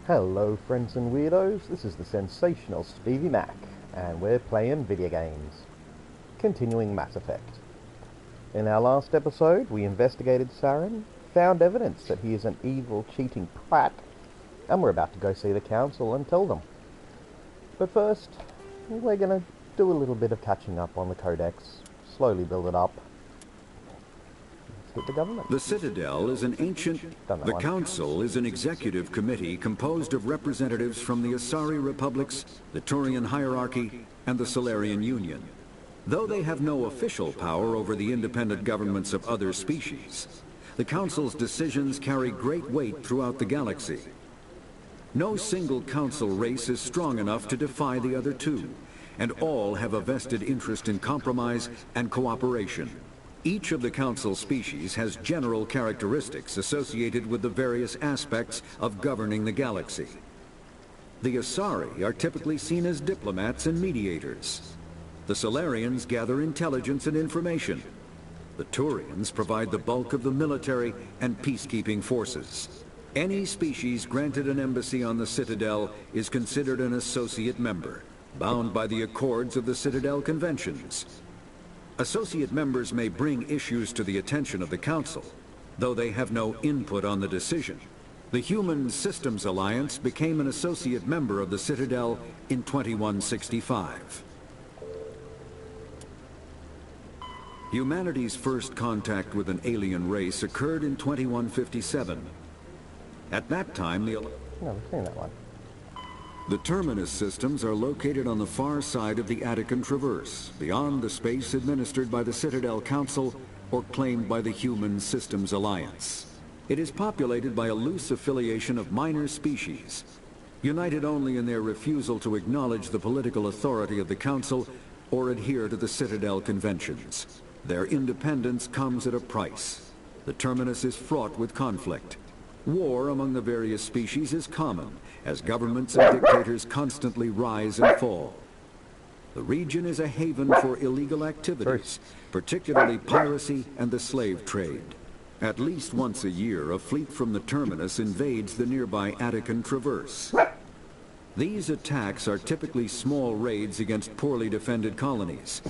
Hello friends and weirdos, this is the sensational Stevie Mac, and we're playing video games. Continuing Mass Effect. In our last episode, we investigated Saren, found evidence that he is an evil, cheating prat, and we're about to go see the Council and tell them. But first, we're gonna do a little bit of catching up on the Codex, slowly build it up. The government. The Citadel is an ancient... The Council is an executive committee composed of representatives from the Asari Republics, the Turian Hierarchy, and the Salarian Union. Though they have no official power over the independent governments of other species, the Council's decisions carry great weight throughout the galaxy. No single Council race is strong enough to defy the other two, and all have a vested interest in compromise and cooperation. Each of the Council species has general characteristics associated with the various aspects of governing the galaxy. The Asari are typically seen as diplomats and mediators. The Salarians gather intelligence and information. The Turians provide the bulk of the military and peacekeeping forces. Any species granted an embassy on the Citadel is considered an associate member, bound by the accords of the Citadel Conventions. Associate members may bring issues to the attention of the Council, though they have no input on the decision. The Human Systems Alliance became an associate member of the Citadel in 2165. Humanity's first contact with an alien race occurred in 2157. At that time, No, we've seen that one. the Terminus systems are located on the far side of the Attican Traverse, beyond the space administered by the Citadel Council or claimed by the Human Systems Alliance. It is populated by a loose affiliation of minor species, united only in their refusal to acknowledge the political authority of the Council or adhere to the Citadel Conventions. Their independence comes at a price. The Terminus is fraught with conflict. War among the various species is common, as governments and dictators constantly rise and fall. The region is a haven for illegal activities, particularly piracy and the slave trade. At least once a year, a fleet from the Terminus invades the nearby Attican Traverse. These attacks are typically small raids against poorly defended colonies.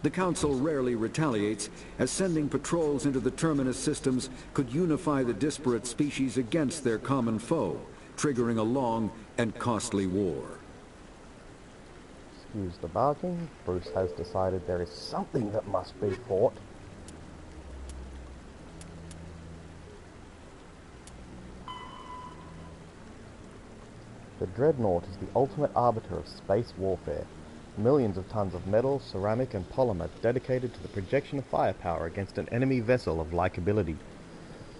The Council rarely retaliates, as sending patrols into the Terminus systems could unify the disparate species against their common foe, triggering a long and costly war. Excuse the barking. Bruce has decided there is something that must be fought. The Dreadnought is the ultimate arbiter of space warfare. Millions of tons of metal, ceramic and polymer dedicated to the projection of firepower against an enemy vessel of like ability.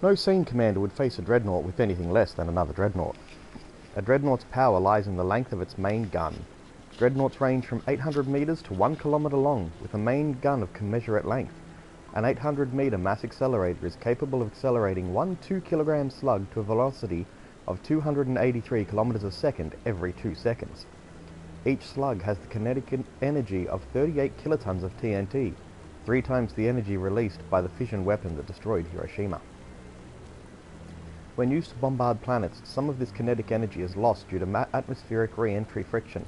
No sane commander would face a Dreadnought with anything less than another Dreadnought. A Dreadnought's power lies in the length of its main gun. Dreadnoughts range from 800 meters to 1 kilometer long, with a main gun of commensurate length. An 800 meter mass accelerator is capable of accelerating one 2-kilogram slug to a velocity of 283 kilometers a second every 2 seconds. Each slug has the kinetic energy of 38 kilotons of TNT, 3 times the energy released by the fission weapon that destroyed Hiroshima. When used to bombard planets, some of this kinetic energy is lost due to atmospheric re-entry friction.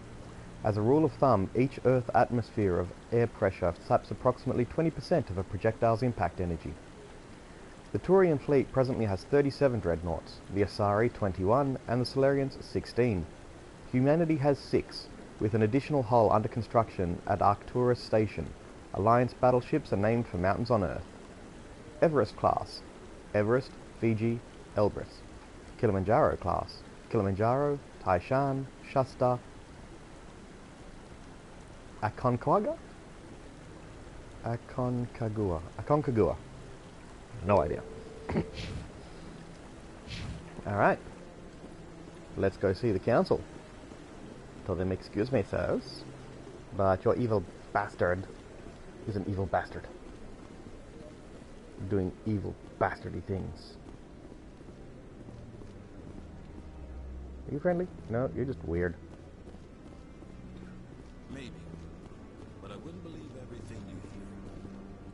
As a rule of thumb, each Earth atmosphere of air pressure saps approximately 20% of a projectile's impact energy. The Turian fleet presently has 37 dreadnoughts, the Asari 21, and the Salarians 16. Humanity has 6, with an additional hull under construction at Arcturus Station. Alliance battleships are named for mountains on Earth. Everest class: Everest, Fiji, Elbrus. Kilimanjaro class: Kilimanjaro, Taishan, Shasta, Aconcagua? Aconcagua. No idea. Alright. Let's go see the Council. Tell them, excuse me, sirs, but your evil bastard is an evil bastard. Doing evil bastardy things. Are you friendly? No, you're just weird. Maybe. But I wouldn't believe everything you hear.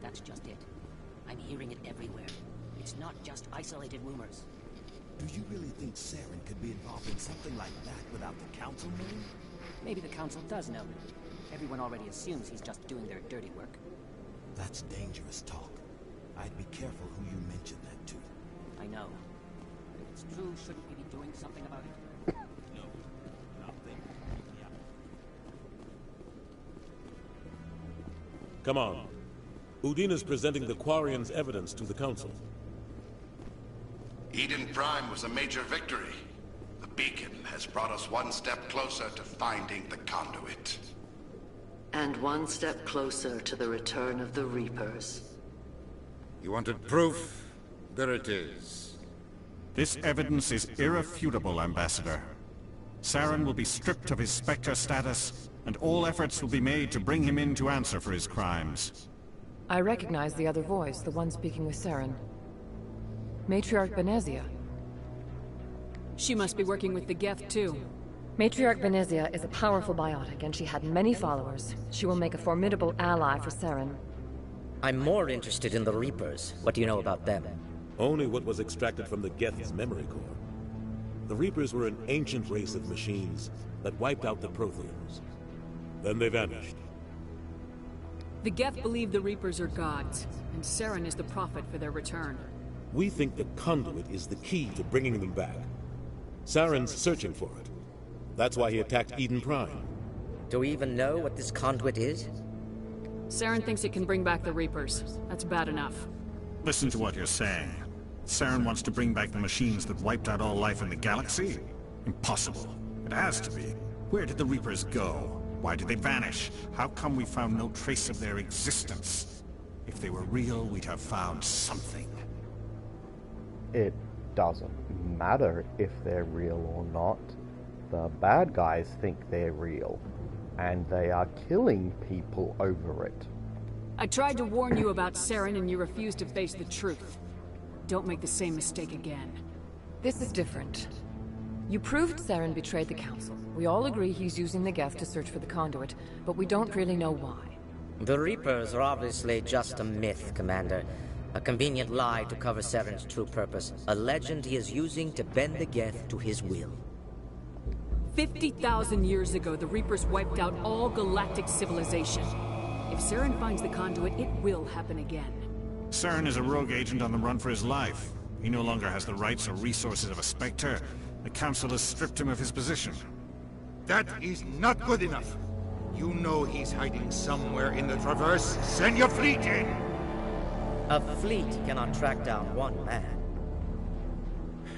That's just it. I'm hearing it everywhere. It's not just isolated rumors. Do you really think Saren could be involved in something like that without the Council knowing? Maybe the Council does know. Everyone already assumes he's just doing their dirty work. That's dangerous talk. I'd be careful who you mention that to. I know. But if it's true, shouldn't we be doing something about it? No, nothing. Yeah. Come on. Udina's presenting the Quarians' evidence to the Council. Eden Prime was a major victory. The beacon has brought us one step closer to finding the conduit. And one step closer to the return of the Reapers. You wanted proof? There it is. This evidence is irrefutable, Ambassador. Saren will be stripped of his Spectre status, and all efforts will be made to bring him in to answer for his crimes. I recognize the other voice, the one speaking with Saren. Matriarch Benezia. She must be working with the Geth, too. Matriarch Benezia is a powerful biotic, and she had many followers. She will make a formidable ally for Saren. I'm more interested in the Reapers. What do you know about them? Only what was extracted from the Geth's memory core. The Reapers were an ancient race of machines that wiped out the Protheans. Then they vanished. The Geth believe the Reapers are gods, and Saren is the prophet for their return. We think the conduit is the key to bringing them back. Saren's searching for it. That's why he attacked Eden Prime. Do we even know what this conduit is? Saren thinks it can bring back the Reapers. That's bad enough. Listen to what you're saying. Saren wants to bring back the machines that wiped out all life in the galaxy? Impossible. It has to be. Where did the Reapers go? Why did they vanish? How come we found no trace of their existence? If they were real, we'd have found something. It doesn't matter if they're real or not. The bad guys think they're real, and they are killing people over it. I tried to warn you about Saren and you refused to face the truth. Don't make the same mistake again. This is different. You proved Saren betrayed the Council. We all agree he's using the Geth to search for the conduit, but we don't really know why. The Reapers are obviously just a myth, Commander. A convenient lie to cover Saren's true purpose. A legend he is using to bend the Geth to his will. 50,000 years ago, the Reapers wiped out all galactic civilization. If Saren finds the conduit, it will happen again. Saren is a rogue agent on the run for his life. He no longer has the rights or resources of a Spectre. The Council has stripped him of his position. That is not good enough. You know he's hiding somewhere in the Traverse. Send your fleet in! A fleet cannot track down one man.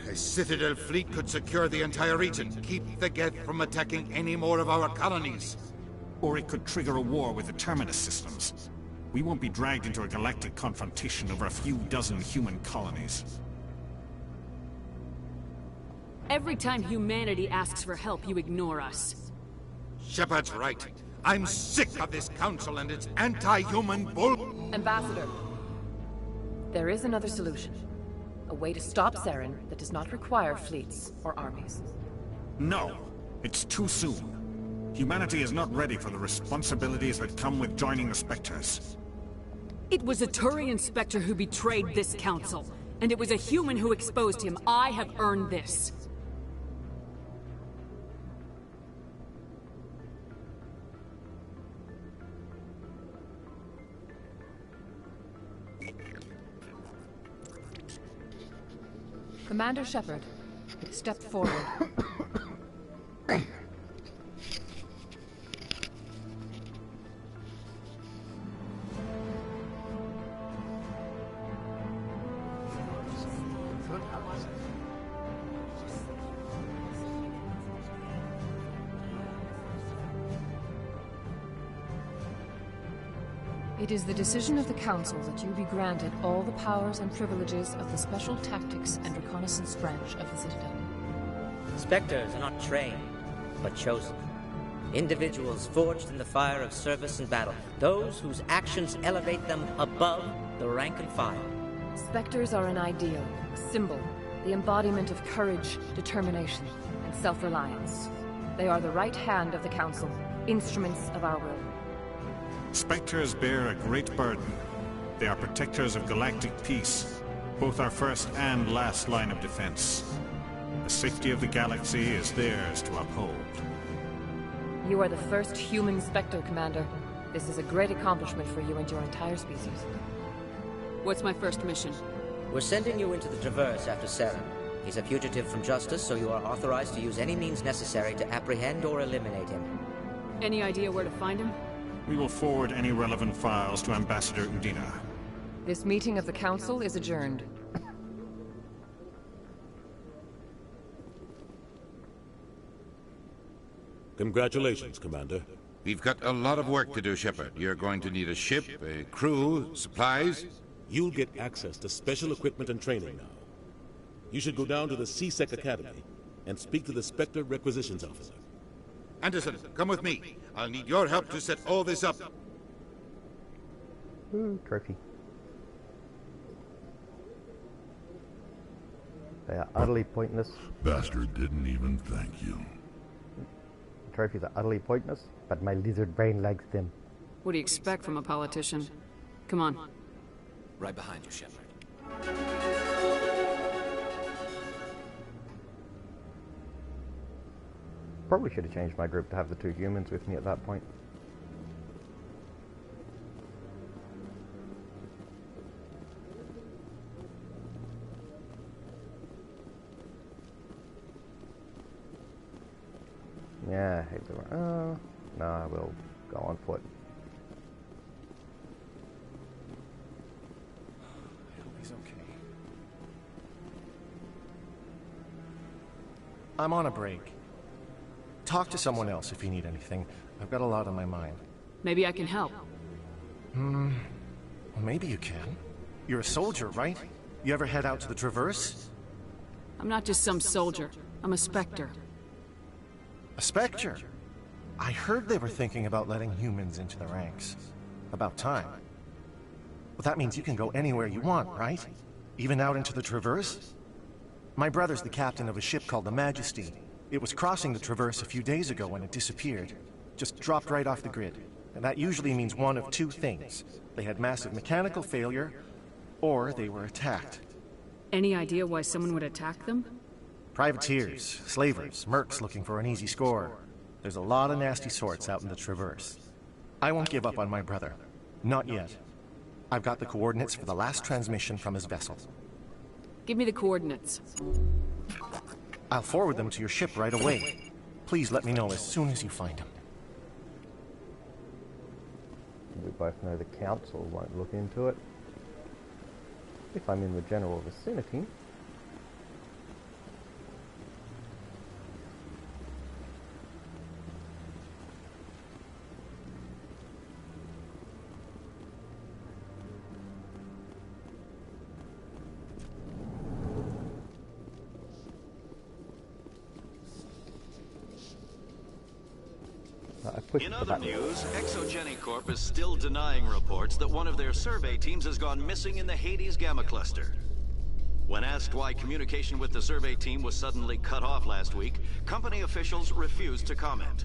A Citadel fleet could secure the entire region, keep the Geth from attacking any more of our colonies. Or it could trigger a war with the Terminus systems. We won't be dragged into a galactic confrontation over a few dozen human colonies. Every time humanity asks for help, you ignore us. Shepard's right. I'm sick of this Council and its anti-human bull... Ambassador, there is another solution. A way to stop Saren that does not require fleets or armies. No, it's too soon. Humanity is not ready for the responsibilities that come with joining the Spectres. It was a Turian Spectre who betrayed this Council, and it was a human who exposed him. I have earned this. Commander Shepard, step forward. It is the decision of the Council that you be granted all the powers and privileges of the Special Tactics and Reconnaissance branch of the Citadel. Spectres are not trained, but chosen. Individuals forged in the fire of service and battle. Those whose actions elevate them above the rank and file. Spectres are an ideal, a symbol, the embodiment of courage, determination, and self-reliance. They are the right hand of the Council, instruments of our will. Spectres bear a great burden. They are protectors of galactic peace, both our first and last line of defense. The safety of the galaxy is theirs to uphold. You are the first human Spectre, Commander. This is a great accomplishment for you and your entire species. What's my first mission? We're sending you into the Traverse after Saren. He's a fugitive from justice, so you are authorized to use any means necessary to apprehend or eliminate him. Any idea where to find him? We will forward any relevant files to Ambassador Udina. This meeting of the Council is adjourned. Congratulations, Commander. We've got a lot of work to do, Shepard. You're going to need a ship, a crew, supplies. You'll get access to special equipment and training now. You should go down to the C-Sec Academy and speak to the Spectre Requisitions Officer. Anderson, come with me. I'll need your help to set all this up. Ooh, trophy. They are utterly pointless. Bastard didn't even thank you. Trophies are utterly pointless, but my lizard brain likes them. What do you expect from a politician? Come on. Right behind you, Shepard. Probably should have changed my group to have the two humans with me at that point. Yeah, I hate the no, I will go on foot. I hope he's okay. I'm on a break. Talk to someone else if you need anything. I've got a lot on my mind. Maybe I can help. Well, maybe you can. You're a soldier, right? You ever head out to the Traverse? I'm not just some soldier. I'm a Spectre. A Spectre? I heard they were thinking about letting humans into the ranks. About time. Well, that means you can go anywhere you want, right? Even out into the Traverse? My brother's the captain of a ship called the Majesty. It was crossing the Traverse a few days ago when it disappeared. Just dropped right off the grid. And that usually means one of two things. They had massive mechanical failure, or they were attacked. Any idea why someone would attack them? Privateers, slavers, mercs looking for an easy score. There's a lot of nasty sorts out in the Traverse. I won't give up on my brother. Not yet. I've got the coordinates for the last transmission from his vessel. Give me the coordinates. I'll forward them to your ship right away. Please let me know as soon as you find him. We both know the Council won't look into it. If I'm in the general vicinity. In other news, Exogeny Corp is still denying reports that one of their survey teams has gone missing in the Hades Gamma Cluster. When asked why communication with the survey team was suddenly cut off last week, company officials refused to comment.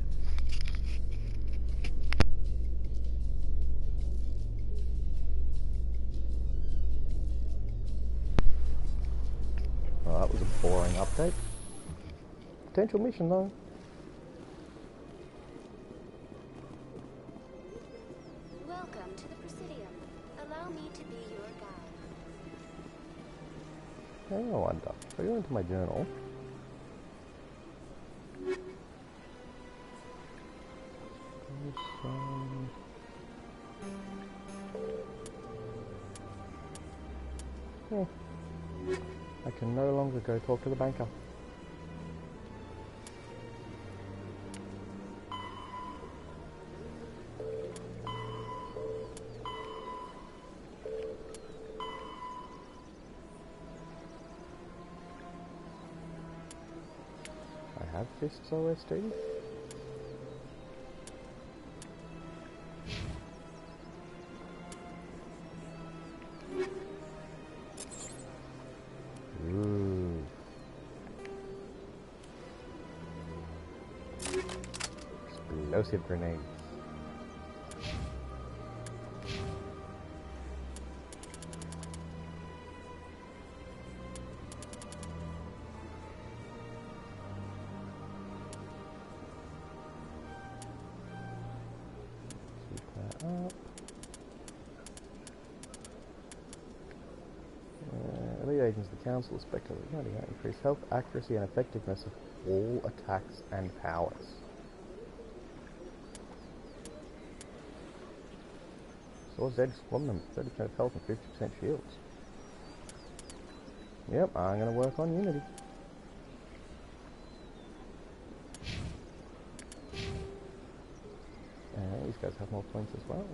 Well, that was a boring update. Potential mission though. Welcome to the Presidium. Allow me to be your guide. I wonder. If I go into my journal. I can no longer go talk to the banker. I have Fists OSD. Ooh. Explosive grenades. agents of the Council, Spectre, increase health, accuracy, and effectiveness of all attacks and powers. Sword's Edge Squadron, 30% health and 50% shields. Yep, I'm going to work on Unity. And these guys have more points as well.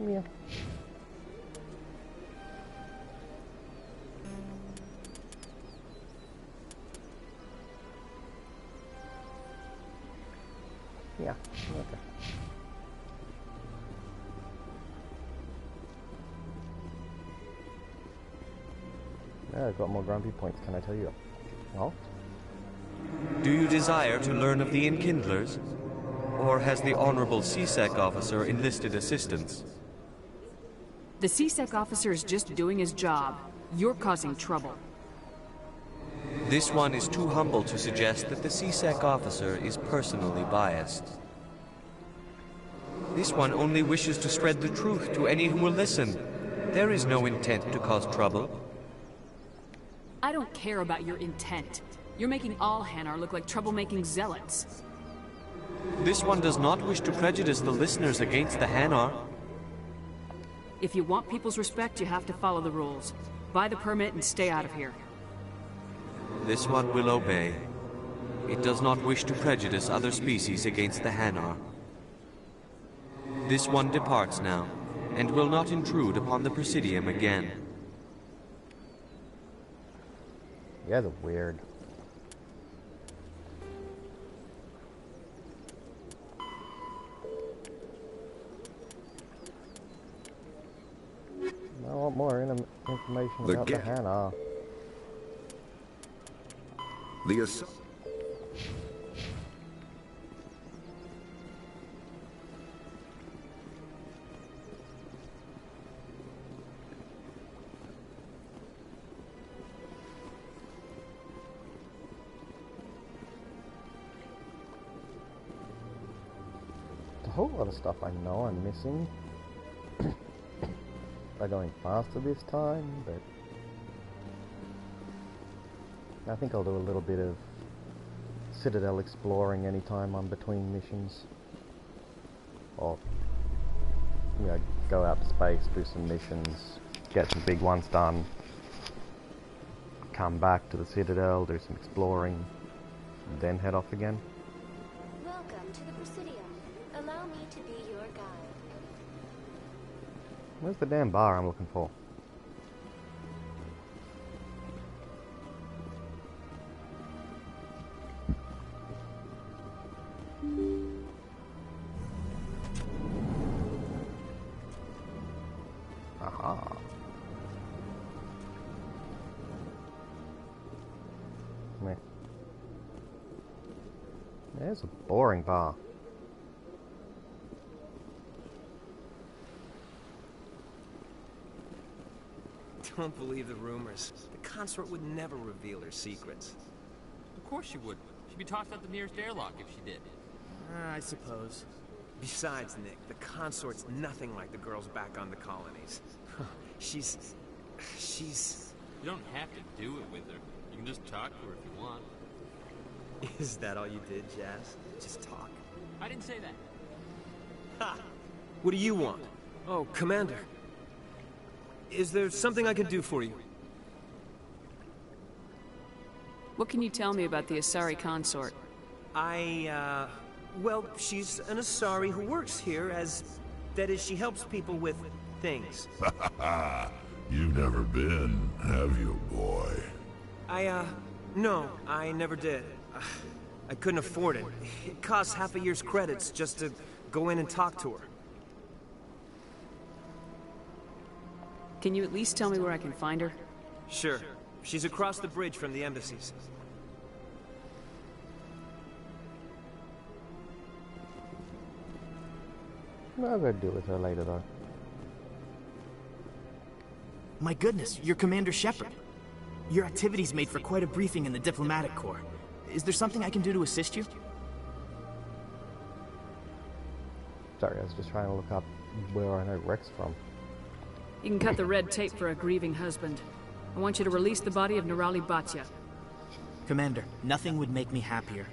Yeah. Yeah, okay. Yeah, I've got more grumpy points, can I tell you? Oh? Do you desire to learn of the Enkindlers? Or has the Honorable CSEC officer enlisted assistance? The CSEC officer is just doing his job. You're causing trouble. This one is too humble to suggest that the CSEC officer is personally biased. This one only wishes to spread the truth to any who will listen. There is no intent to cause trouble. I don't care about your intent. You're making all Hanar look like troublemaking zealots. This one does not wish to prejudice the listeners against the Hanar. If you want people's respect, you have to follow the rules. Buy the permit and stay out of here. This one will obey. It does not wish to prejudice other species against the Hanar. This one departs now, and will not intrude upon the Presidium again. Yeah, they're weird. I want more information about the Hanar. A whole lot of stuff I know I'm missing. By going faster this time, but I think I'll do a little bit of Citadel exploring anytime I'm between missions. Or, you know, go out to space, do some missions, get some big ones done, come back to the Citadel, do some exploring, then head off again. Welcome to the Presidium. Allow me to be your guide. Where's the damn bar I'm looking for? Aha. Meh. There's a boring bar. Don't believe the rumors. The consort would never reveal her secrets. Of course she would. She'd be tossed out the nearest airlock if she did. I suppose. Besides, Nick, the consort's nothing like the girls back on the colonies. She's... You don't have to do it with her. You can just talk to her if you want. Is that all you did, Jazz? Just talk? I didn't say that. Ha! What do you want? Oh, Commander. Is there something I can do for you? What can you tell me about the Asari consort? Well, she's an Asari who works here as... That is, she helps people with things. You've never been, have you, boy? No, I never did. I couldn't afford it. It costs half a year's credits just to go in and talk to her. Can you at least tell me where I can find her? Sure. She's across the bridge from the embassies. I'll go deal with her later, though. My goodness, you're Commander Shepard. Your activities made for quite a briefing in the Diplomatic Corps. Is there something I can do to assist you? Sorry, I was just trying to look up where I know Rex from. You can cut the red tape for a grieving husband. I want you to release the body of Nirali Bhatia. Commander, nothing would make me happier.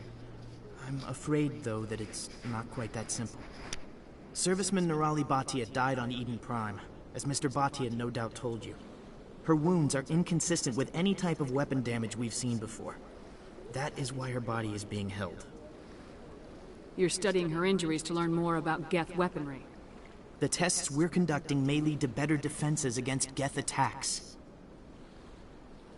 I'm afraid, though, that it's not quite that simple. Serviceman Nirali Bhatia died on Eden Prime, as Mr. Bhatia no doubt told you. Her wounds are inconsistent with any type of weapon damage we've seen before. That is why her body is being held. You're studying her injuries to learn more about Geth weaponry. The tests we're conducting may lead to better defenses against Geth attacks.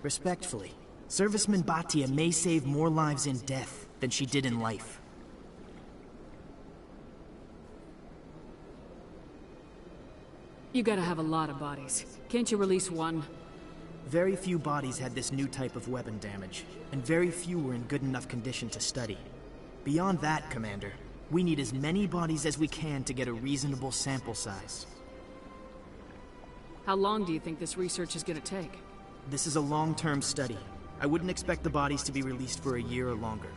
Respectfully, Serviceman Bhatia may save more lives in death than she did in life. You gotta have a lot of bodies. Can't you release one? Very few bodies had this new type of weapon damage, and very few were in good enough condition to study. Beyond that, Commander, we need as many bodies as we can to get a reasonable sample size. How long do you think this research is gonna take? This is a long-term study. I wouldn't expect the bodies to be released for a year or longer.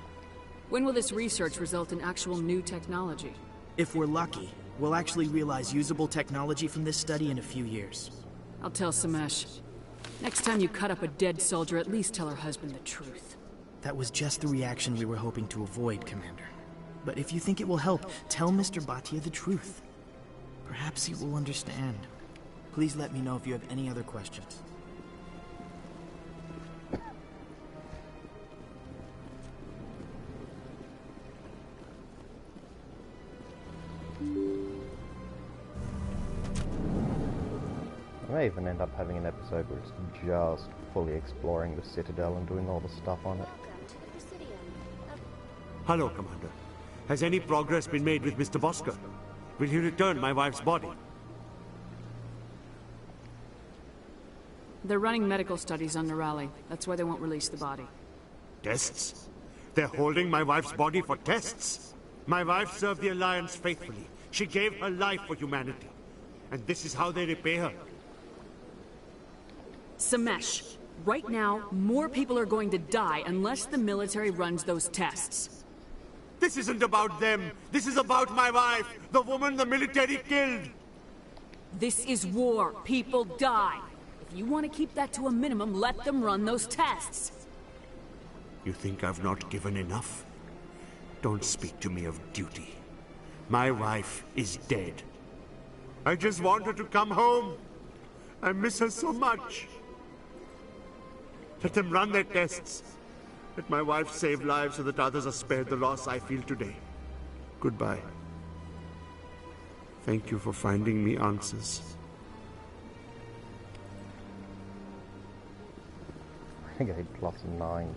When will this research result in actual new technology? If we're lucky, we'll actually realize usable technology from this study in a few years. I'll tell Samesh. Next time you cut up a dead soldier, at least tell her husband the truth. That was just the reaction we were hoping to avoid, Commander. But if you think it will help, tell Mr. Bhatia the truth. Perhaps he will understand. Please let me know if you have any other questions. I may even end up having an episode where it's just fully exploring the Citadel and doing all the stuff on it. Hello, Commander. Has any progress been made with Mr. Bosker? Will he return my wife's body? They're running medical studies on Nirali. That's why they won't release the body. Tests? They're holding my wife's body for tests? My wife served the Alliance faithfully. She gave her life for humanity. And this is how they repay her. Samesh, right now, more people are going to die unless the military runs those tests. This isn't about them. This is about my wife, the woman the military killed. This is war. People die. If you want to keep that to a minimum, let them run those tests. You think I've not given enough? Don't speak to me of duty. My wife is dead. I just want her to come home. I miss her so much. Let them run their tests. Let my wife save lives so that others are spared the loss I feel today. Goodbye. Thank you for finding me answers. Renegade +9.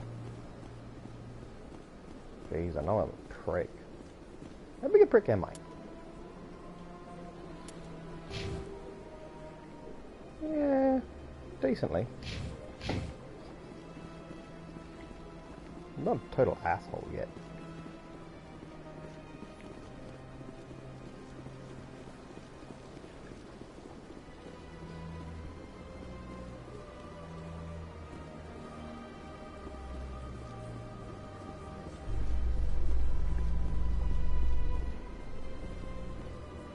Jeez, I know I'm a prick. How big a prick am I? Yeah, decently. I'm not a total asshole yet.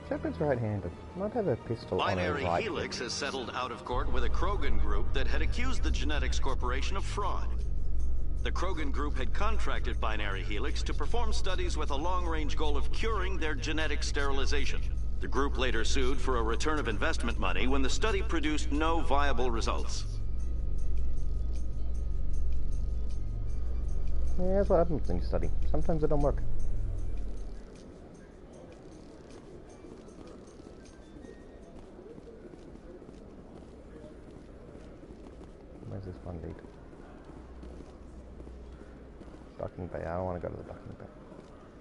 Shepard's right-handed. Might have a pistol on her Binary right. Helix has settled out of court with a Krogan group that had accused the Genetics Corporation of fraud. The Krogan group had contracted Binary Helix to perform studies with a long-range goal of curing their genetic sterilization. The group later sued for a return of investment money when the study produced no viable results. Yeah, that's what happens when you study. Sometimes it don't work. Where's this one lead? Docking Bay. I don't want to go to the Docking Bay.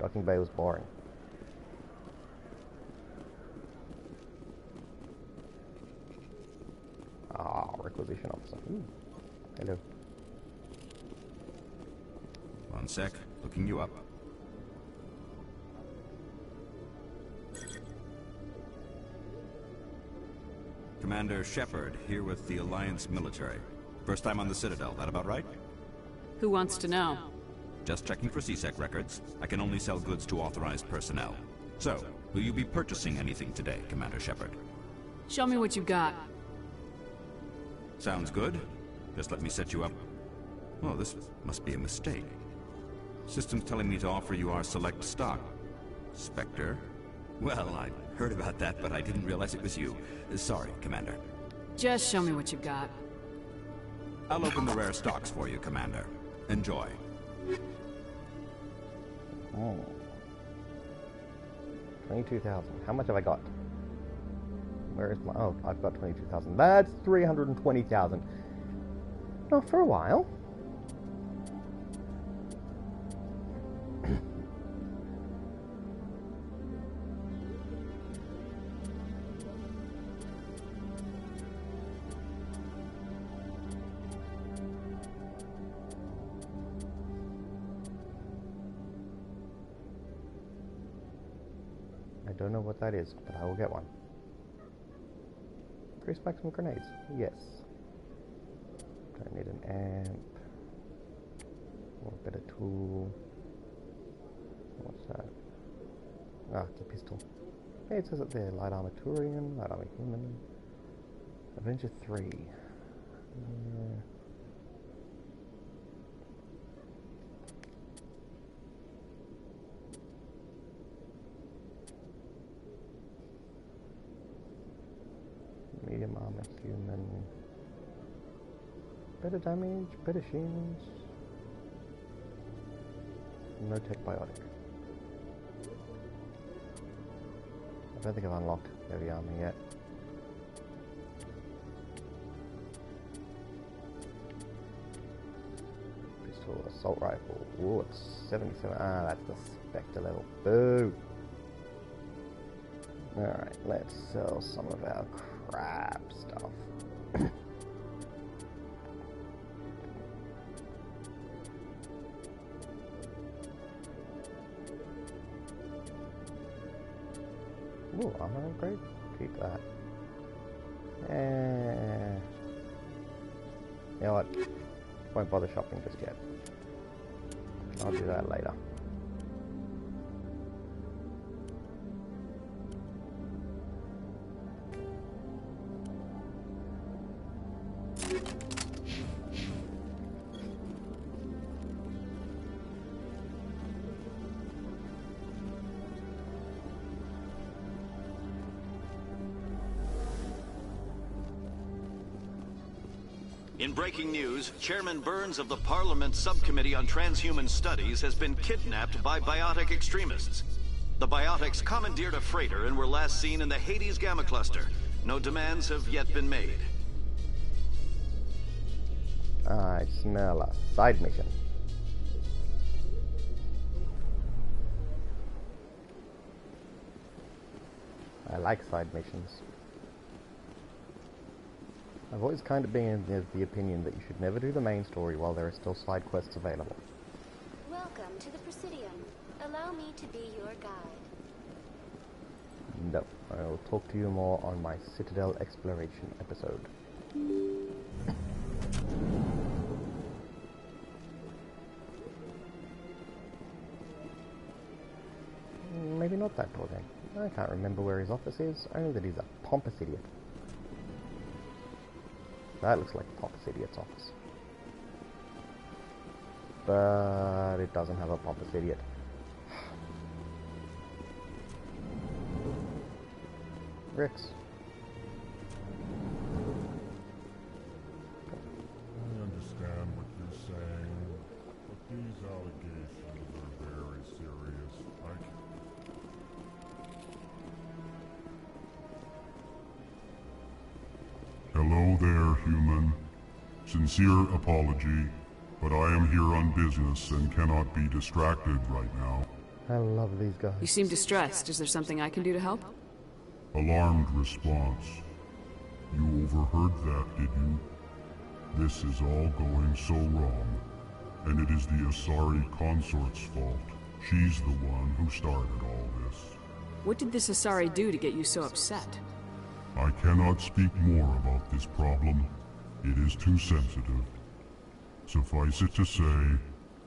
Docking Bay was boring. Ah, Requisition Officer. Ooh. Hello. One sec. Looking you up. Commander Shepard, here with the Alliance military. First time on the Citadel, that about right? Who wants to know? Just checking for CSEC records. I can only sell goods to authorized personnel. So, Will you be purchasing anything today, Commander Shepard? Show me what you got. Sounds good. Just let me set you up. Oh, this must be a mistake. System's telling me to offer you our select stock. Spectre? Well, I heard about that, but I didn't realize it was you. Sorry, Commander. Just show me what you've got. I'll open the rare stocks for you, Commander. Enjoy. Oh. 22,000. How much have I got? Where is my... Oh, I've got 22,000. That's 320,000. Not for a while. I don't know what that is, but I will get one. Increase maximum grenades. Yes. Don't need an amp. Or a better tool. What's that? Ah, it's a pistol. Hey, it says it there. Light armor Turian, light armor human. Avenger 3. Medium armor human. Better damage, better shields. No tech biotic. I don't think I've unlocked heavy armor yet. Pistol, assault rifle. Ooh, it's 77. Ah, that's the Spectre level. Boo! Alright, let's sell some of our crap stuff. Ooh, armor upgrade? Keep that. You know what? Won't bother shopping just yet. I'll do that later. In breaking news, Chairman Burns of the Parliament Subcommittee on Transhuman Studies has been kidnapped by biotic extremists. The biotics commandeered a freighter and were last seen in the Hades Gamma Cluster. No demands have yet been made. I smell a side mission. I like side missions. I've always kind of been of the opinion that you should never do the main story while there are still side quests available. Welcome to the Presidium. Allow me to be your guide. No, I will talk to you more on my Citadel exploration episode. Maybe not that tall then. I can't remember where his office is, only that he's a pompous idiot. That looks like a pompous idiot's office. But it doesn't have a pompous idiot. Rex. I understand what you're saying, but these allegations are very serious. Hello there, human. Sincere apology, but I am here on business and cannot be distracted right now. I love these guys. You seem distressed. Is there something I can do to help? Alarmed response. You overheard that, did you? This is all going so wrong, and it is the Asari consort's fault. She's the one who started all this. What did this Asari do to get you so upset? I cannot speak more about this problem. It is too sensitive. Suffice it to say,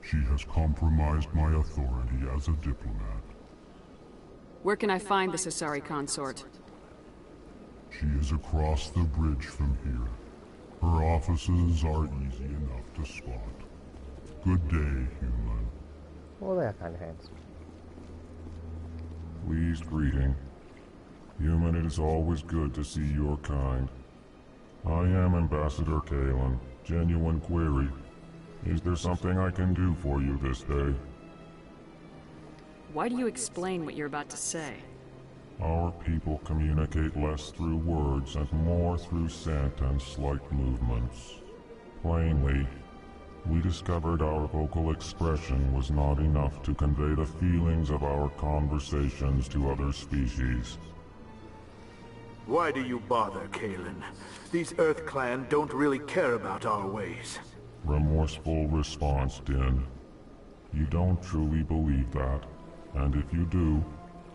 she has compromised my authority as a diplomat. Where can I find the Asari consort? She is across the bridge from here. Her offices are easy enough to spot. Good day, human. Well, they're kind of handsome. Pleased greeting. Human, it is always good to see your kind. I am Ambassador Kalen. Genuine query. Is there something I can do for you this day? Why do you explain what you're about to say? Our people communicate less through words and more through scent and slight movements. Plainly, we discovered our vocal expression was not enough to convey the feelings of our conversations to other species. Why do you bother, Kalen? These Earth Clan don't really care about our ways. Remorseful response, Din. You don't truly believe that, and if you do,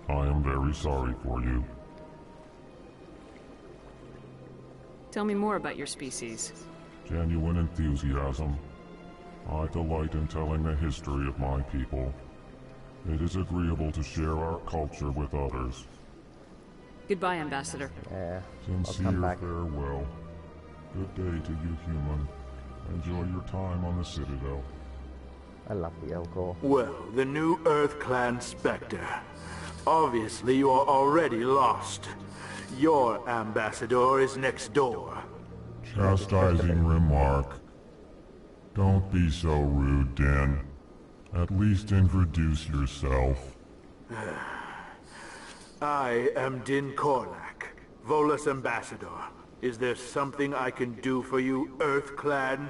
I am very sorry for you. Tell me more about your species. Genuine enthusiasm. I delight in telling the history of my people. It is agreeable to share our culture with others. Goodbye, Ambassador. Yeah, Sincere farewell. Good day to you, human. Enjoy your time on the Citadel. I love the Elcor. Well, the new Earth Clan Spectre. Obviously, you are already lost. Your ambassador is next door. Chastising remark. Don't be so rude, Din. At least introduce yourself. I am Din Korlak, Volus Ambassador. Is there something I can do for you, Earth Clan?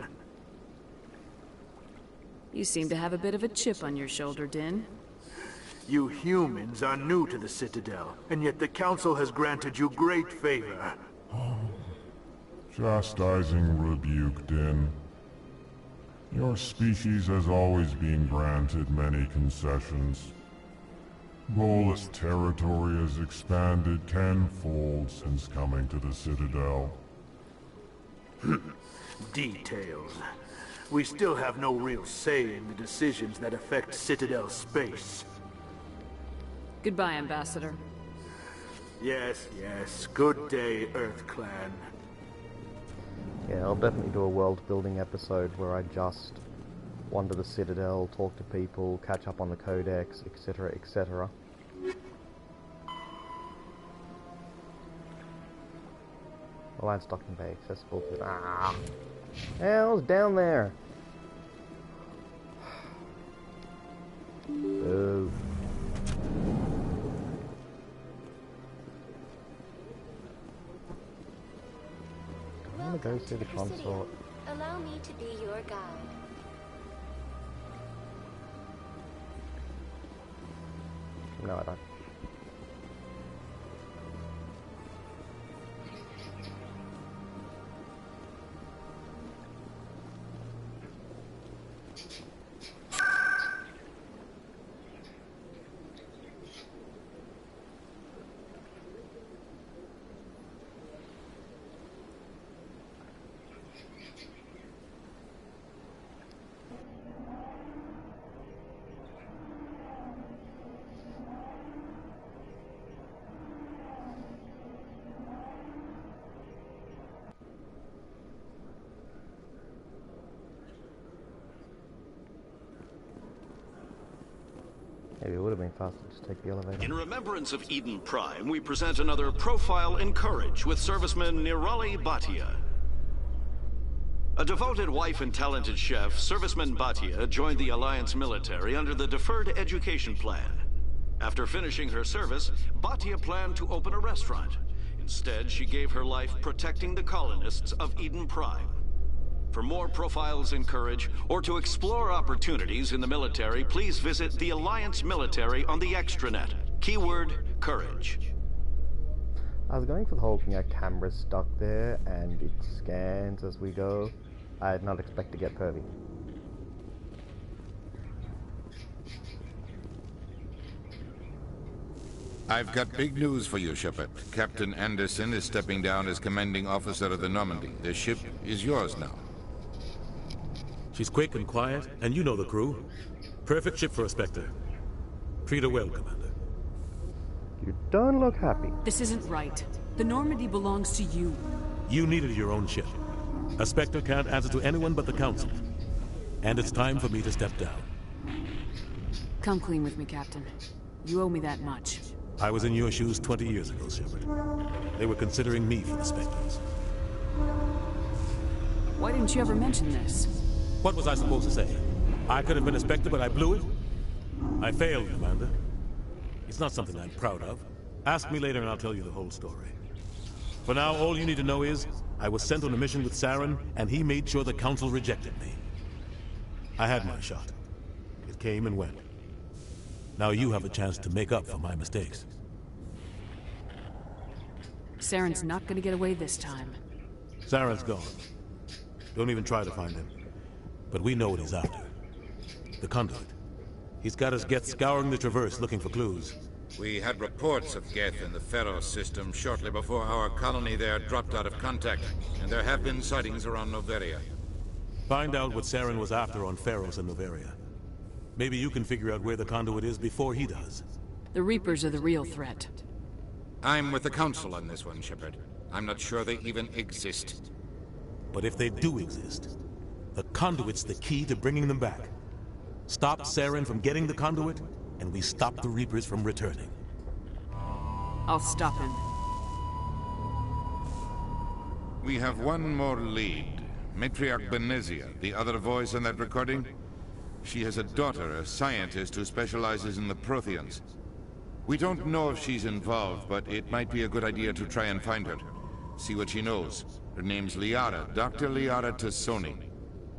You seem to have a bit of a chip on your shoulder, Din. You humans are new to the Citadel, and yet the Council has granted you great favor. Chastising rebuke, Din. Your species has always been granted many concessions. Volus territory has expanded tenfold since coming to the Citadel. Details. We still have no real say in the decisions that affect Citadel space. Goodbye, Ambassador. Yes, yes. Good day, Earth Clan. Yeah, I'll definitely do a world-building episode where I just wander the Citadel, talk to people, catch up on the Codex, etc., etc. Alliance Docking Bay accessible to... Ah! Hell's down there! Boo. I want to go see the consort. Allow me to be your guide. No, I don't. Maybe it would have been faster to just take the elevator. In remembrance of Eden Prime, we present another profile in courage with serviceman Nirali Bhatia. A devoted wife and talented chef, serviceman Bhatia joined the Alliance military under the Deferred Education Plan. After finishing her service, Bhatia planned to open a restaurant. Instead, she gave her life protecting the colonists of Eden Prime. For more profiles in courage, or to explore opportunities in the military, please visit the Alliance military on the extranet. Keyword, courage. I was going for the whole, camera stuck there, and it scans as we go. I did not expect to get pervy. I've got big news for you, Shepard. Captain Anderson is stepping down as commanding officer of the Normandy. The ship is yours now. She's quick and quiet, and you know the crew. Perfect ship for a Spectre. Treat her well, Commander. You don't look happy. This isn't right. The Normandy belongs to you. You needed your own ship. A Spectre can't answer to anyone but the Council. And it's time for me to step down. Come clean with me, Captain. You owe me that much. I was in your shoes 20 years ago, Shepard. They were considering me for the Spectres. Why didn't you ever mention this? What was I supposed to say? I could have been a Spectre, but I blew it? I failed, Commander. It's not something I'm proud of. Ask me later and I'll tell you the whole story. For now, all you need to know is, I was sent on a mission with Saren, and he made sure the Council rejected me. I had my shot. It came and went. Now you have a chance to make up for my mistakes. Saren's not gonna get away this time. Saren's gone. Don't even try to find him. But we know what he's after. The Conduit. He's got his Geth scouring the Traverse looking for clues. We had reports of Geth in the Pharaoh system shortly before our colony there dropped out of contact, and there have been sightings around Noveria. Find out what Saren was after on Pharos and Noveria. Maybe you can figure out where the Conduit is before he does. The Reapers are the real threat. I'm with the Council on this one, Shepard. I'm not sure they even exist. But if they do exist, the Conduit's the key to bringing them back. Stop Saren from getting the Conduit, and we stop the Reapers from returning. I'll stop him. We have one more lead. Matriarch Benezia, the other voice in that recording. She has a daughter, a scientist who specializes in the Protheans. We don't know if she's involved, but it might be a good idea to try and find her. See what she knows. Her name's Liara, Dr. Liara Tassoni.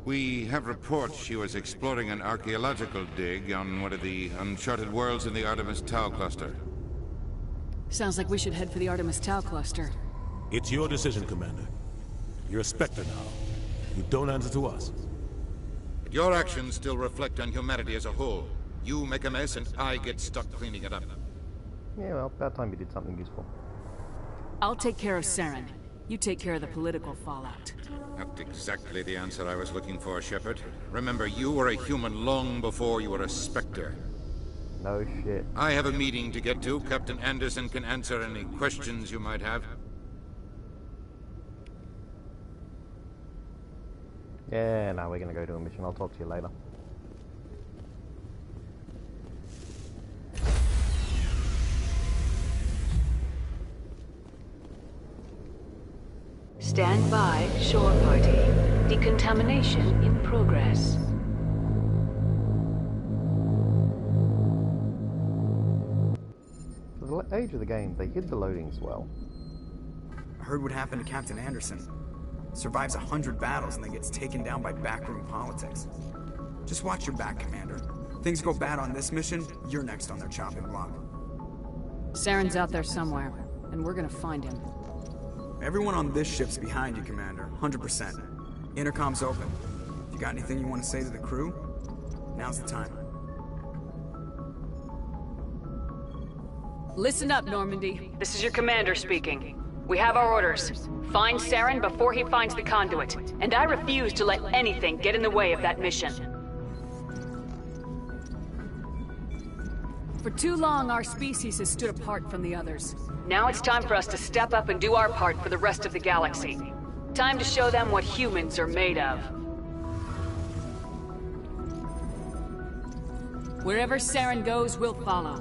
We have reports she was exploring an archaeological dig on one of the uncharted worlds in the Artemis Tau cluster. Sounds like we should head for the Artemis Tau cluster. It's your decision, Commander. You're a Spectre now. You don't answer to us. But your actions still reflect on humanity as a whole. You make a mess and I get stuck cleaning it up. Yeah, well, about time you did something useful. I'll take care of Saren. You take care of the political fallout. Not exactly the answer I was looking for, Shepard. Remember, you were a human long before you were a Spectre. No shit. I have a meeting to get to. Captain Anderson can answer any questions you might have. Yeah, no, we're gonna go do a mission. I'll talk to you later. Stand by, shore party. Decontamination in progress. For the age of the game, they hid the loadings well. I heard what happened to Captain Anderson. Survives 100 battles and then gets taken down by backroom politics. Just watch your back, Commander. Things go bad on this mission, you're next on their chopping block. Saren's out there somewhere, and we're gonna find him. Everyone on this ship's behind you, Commander. 100%. Intercom's open. If you got anything you want to say to the crew, now's the time. Listen up, Normandy. This is your commander speaking. We have our orders. Find Saren before he finds the conduit. And I refuse to let anything get in the way of that mission. For too long, our species has stood apart from the others. Now it's time for us to step up and do our part for the rest of the galaxy. Time to show them what humans are made of. Wherever Saren goes, we'll follow.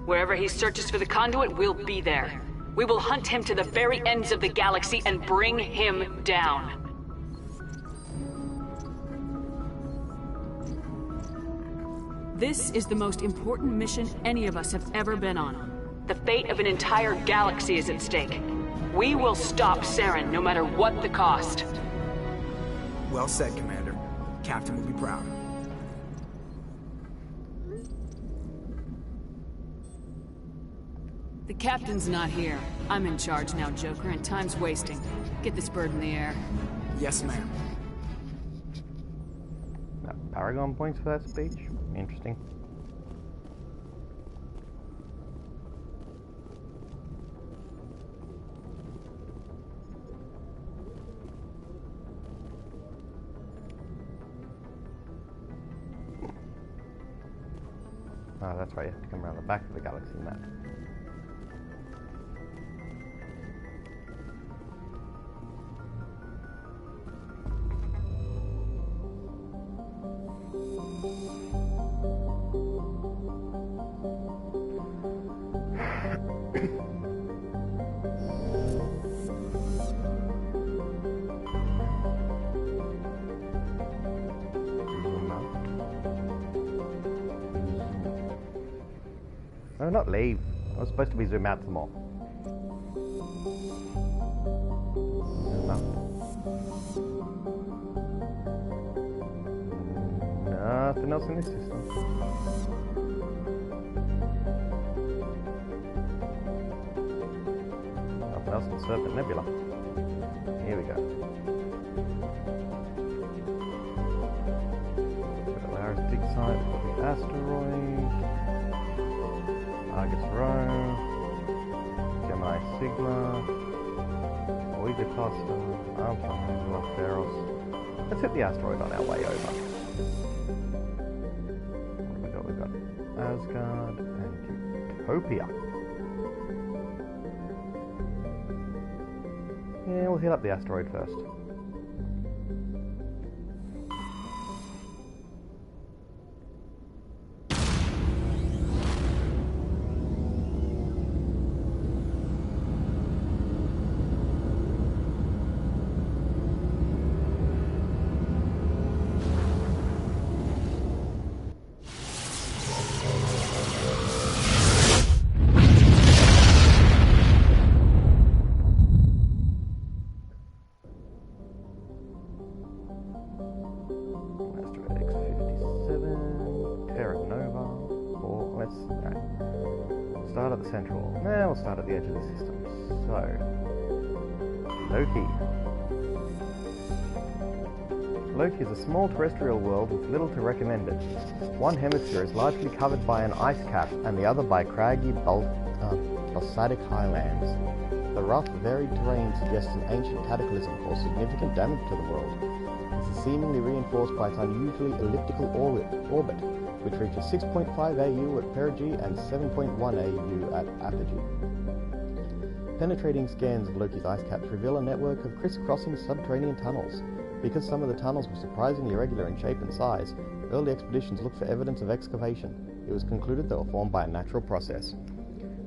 Wherever he searches for the conduit, we'll be there. We will hunt him to the very ends of the galaxy and bring him down. This is the most important mission any of us have ever been on. The fate of an entire galaxy is at stake. We will stop Saren no matter what the cost. Well said, Commander. Captain will be proud. The captain's not here. I'm in charge now, Joker, and time's wasting. Get this bird in the air. Yes, ma'am. Paragon points for that speech? Interesting. Oh, that's right, you have to come around the back of the galaxy map. No, not leave. I was supposed to be zoom out some more. Zoom out. Nothing else in this system. Nothing else in the Serpent Nebula. Here we go. Got the Laris dig site, got the asteroid. Argus Rho, Gemini Sigma, Voyager Cluster, Armstrong Nebula, Pharos. Let's hit the asteroid on our way over. What have we got? We've got Asgard and Utopia. Yeah, we'll hit up the asteroid first. Start at the central. Now we'll start at the edge of the system. So, Loki. Loki is a small terrestrial world with little to recommend it. One hemisphere is largely covered by an ice cap and the other by craggy, basaltic highlands. The rough, varied terrain suggests an ancient cataclysm caused significant damage to the world. This is seemingly reinforced by its unusually elliptical orbit, which reaches 6.5 AU at perigee and 7.1 AU at apogee. Penetrating scans of Loki's ice caps reveal a network of crisscrossing subterranean tunnels. Because some of the tunnels were surprisingly irregular in shape and size, early expeditions looked for evidence of excavation. It was concluded they were formed by a natural process.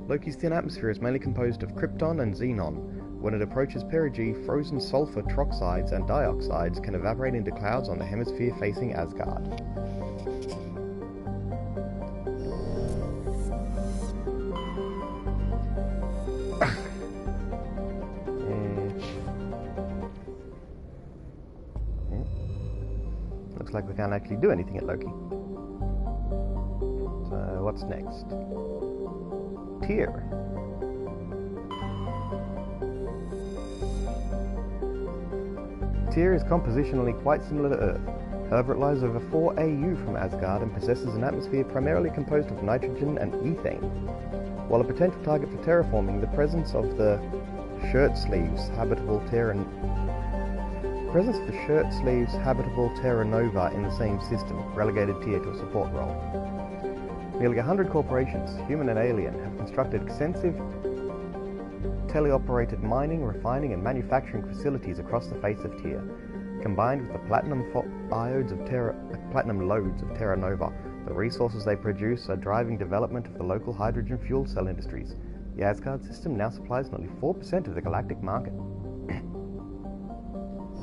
Loki's thin atmosphere is mainly composed of krypton and xenon. When it approaches perigee, frozen sulfur troxides and dioxides can evaporate into clouds on the hemisphere facing Asgard. Looks like we can't actually do anything at Loki. So what's next? Tyr. Tyr is compositionally quite similar to Earth. However, it lies over 4 AU from Asgard and possesses an atmosphere primarily composed of nitrogen and ethane. While a potential target for terraforming, the presence of the Shirt Sleeves habitable Terra Nova in the same system relegated Tyr to a support role. Nearly 100 corporations, human and alien, have constructed extensive teleoperated mining, refining and manufacturing facilities across the face of Tyr. Combined with the platinum loads of Terra Nova, the resources they produce are driving development of the local hydrogen fuel cell industries. The Asgard system now supplies nearly 4% of the galactic market.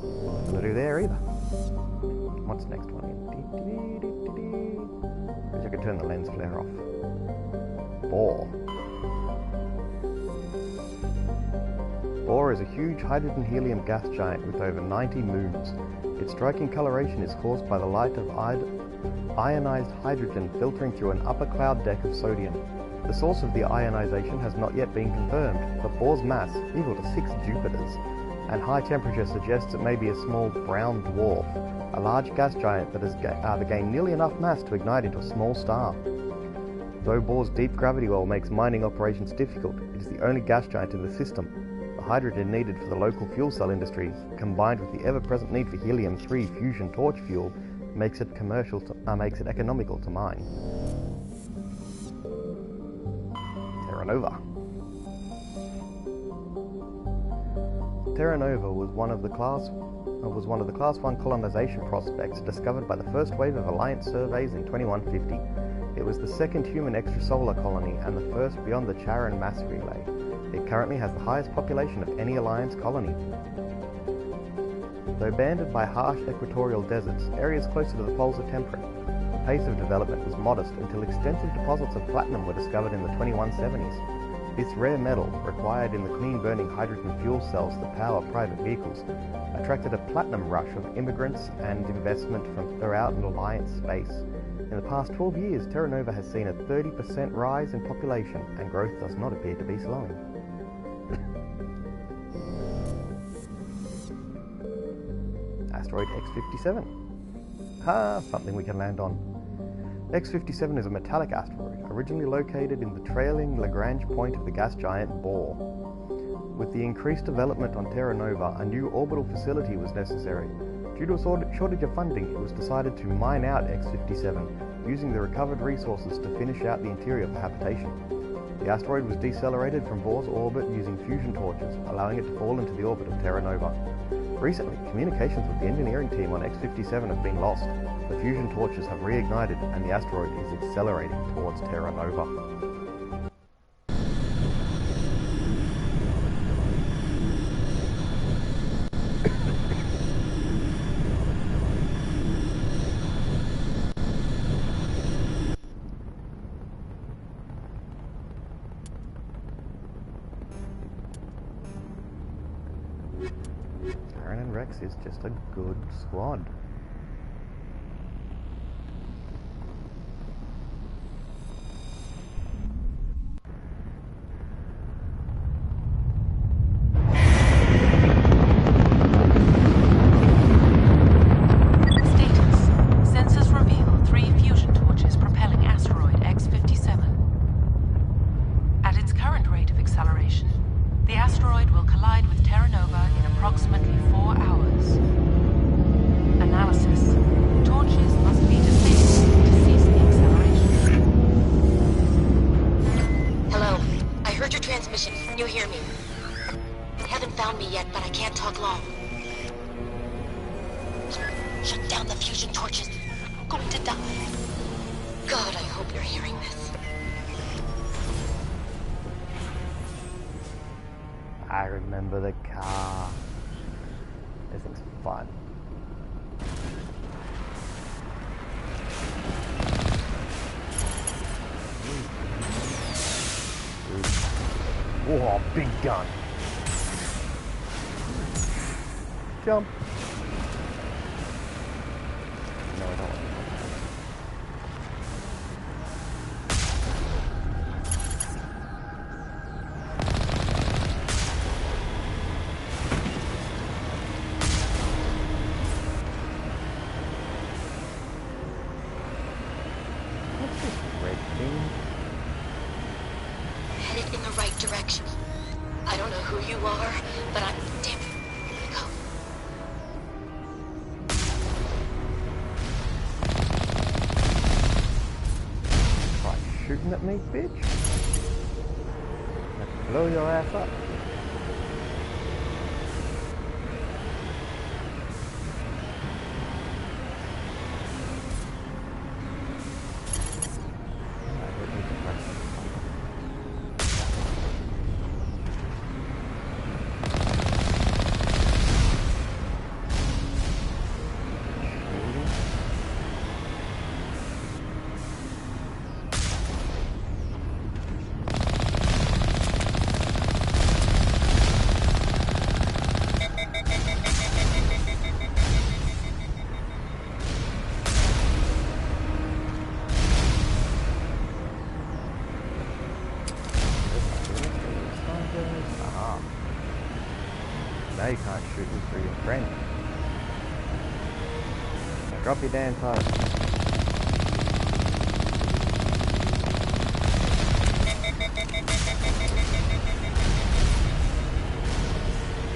Nothing to do there either. What's the next one? I guess I could turn the lens flare off. Bohr. Bohr is a huge hydrogen-helium gas giant with over 90 moons. Its striking coloration is caused by the light of ionized hydrogen filtering through an upper cloud deck of sodium. The source of the ionization has not yet been confirmed, but Bohr's mass, equal to 6 Jupiters, and high temperature suggests it may be a small brown dwarf, a large gas giant that has gained nearly enough mass to ignite into a small star. Though Bohr's deep gravity well makes mining operations difficult, it is the only gas giant in the system. The hydrogen needed for the local fuel cell industries, combined with the ever-present need for helium-3 fusion torch fuel, makes it economical to mine. Terra Nova. Terra Nova was one of the Class 1 colonization prospects discovered by the first wave of Alliance surveys in 2150. It was the second human extrasolar colony and the first beyond the Charon mass relay. It currently has the highest population of any Alliance colony. Though banded by harsh equatorial deserts, areas closer to the poles are temperate. The pace of development was modest until extensive deposits of platinum were discovered in the 2170s. This rare metal, required in the clean-burning hydrogen fuel cells that power private vehicles, attracted a platinum rush of immigrants and investment from throughout an Alliance space. In the past 12 years, Terra Nova has seen a 30% rise in population, and growth does not appear to be slowing. Asteroid X-57. Something we can land on. X-57 is a metallic asteroid, originally located in the trailing Lagrange point of the gas giant Bohr. With the increased development on Terra Nova, a new orbital facility was necessary. Due to a shortage of funding, it was decided to mine out X-57, using the recovered resources to finish out the interior for habitation. The asteroid was decelerated from Bohr's orbit using fusion torches, allowing it to fall into the orbit of Terra Nova. Recently, communications with the engineering team on X-57 have been lost. The fusion torches have reignited and the asteroid is accelerating towards Terra Nova. Is just a good squad. I remember the car. This thing's fun. Whoa, big gun. Jump. No, I don't want to. Headed in the right direction. I don't know who you are, but I'm damn go. Try shooting at me, bitch? Let's blow your ass up. Now you can't shoot me through your friend. Now drop your damn card.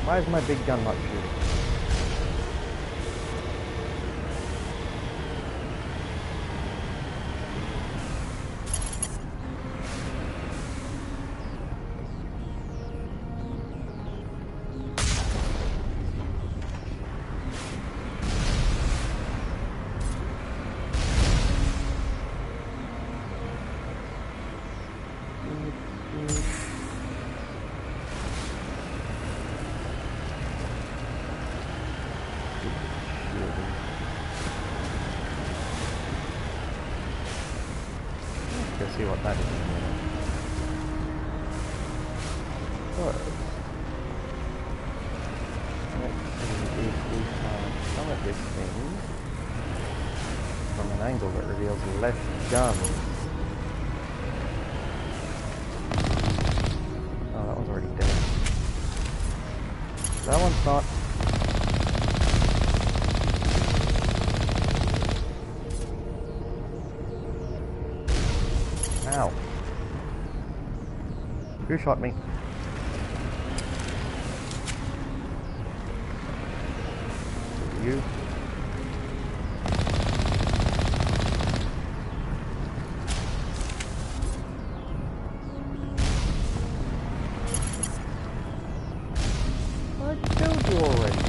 Why is my big gun not shooting? see what that is in a minute. So, let's see if we can come at this thing from an angle that reveals less guns. Oh, that one's already dead. That one's not. Ow. Who shot me? You? I killed you already.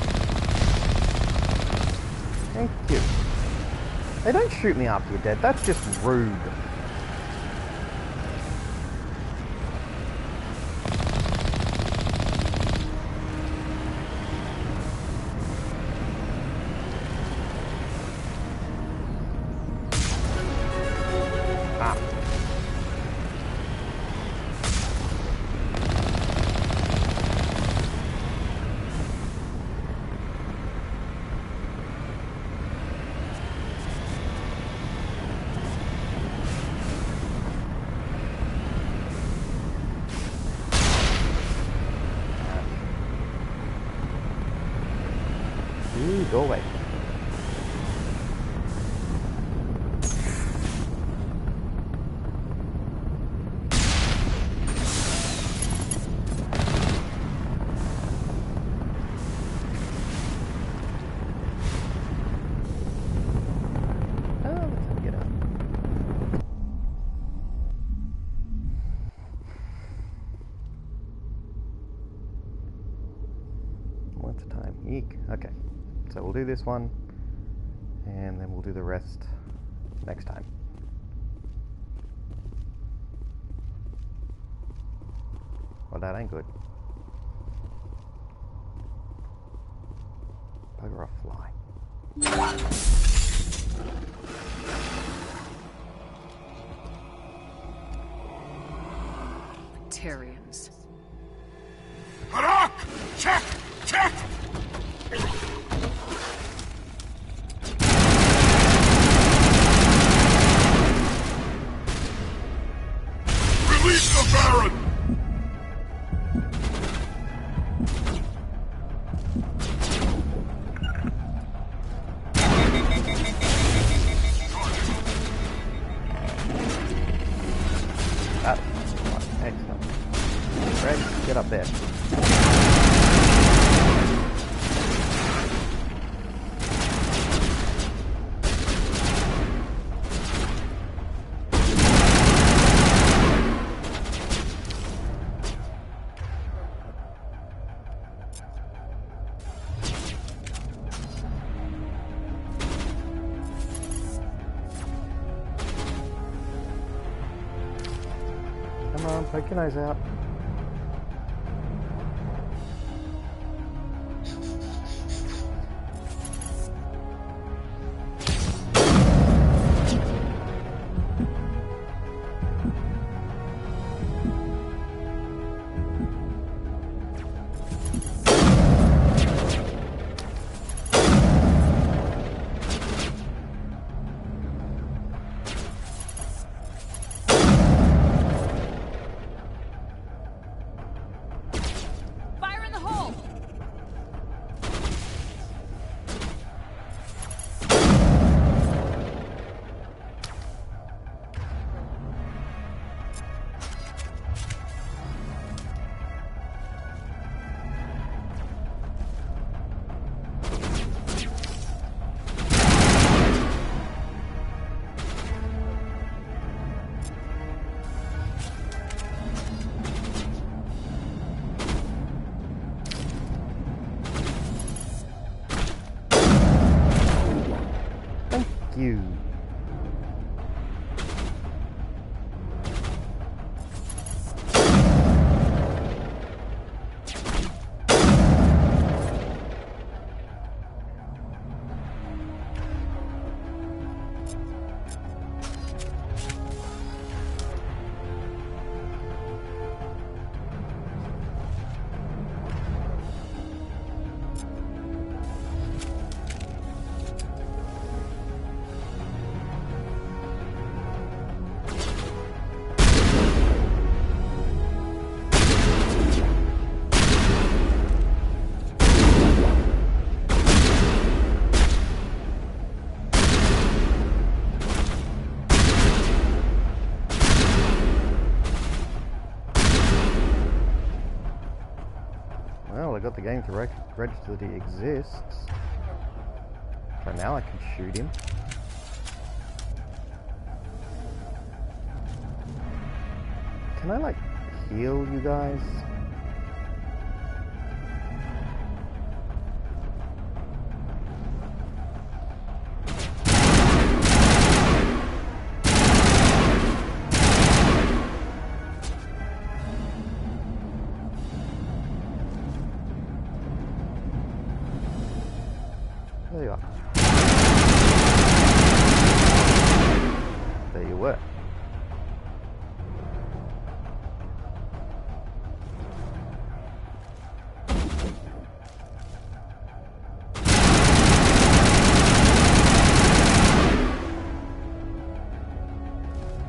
Thank you. Hey, don't shoot me after you're dead. That's just rude. Go away. What's the time? Eek. Okay. So we'll do this one, and then we'll do the rest next time. Well, that ain't good. Bugger off, fly. Batarians. Harak! Check! Check! Release the Baron! Excellent. Greg, get up there. Come on, poke your nose out. You. game to register that he exists. So now I can shoot him. Can I, like, heal you guys? There you are. There you were.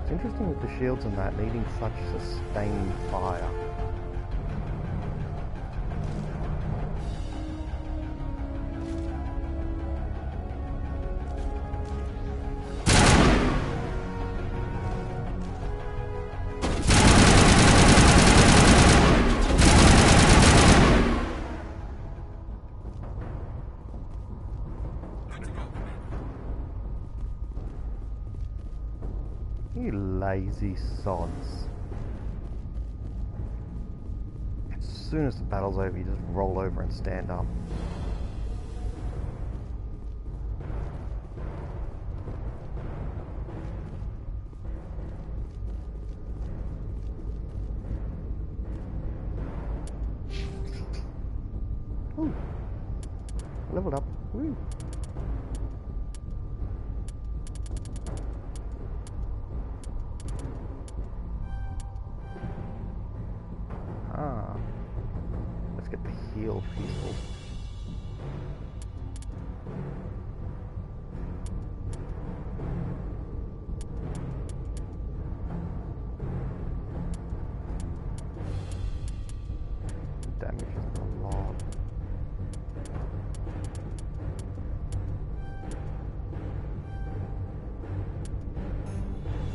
It's interesting with the shields and that needing such sustained fire. You lazy sods. As soon as the battle's over, you just roll over and stand up. Ooh. Leveled up. Woo. Let's get the heal people. Damage is a lot.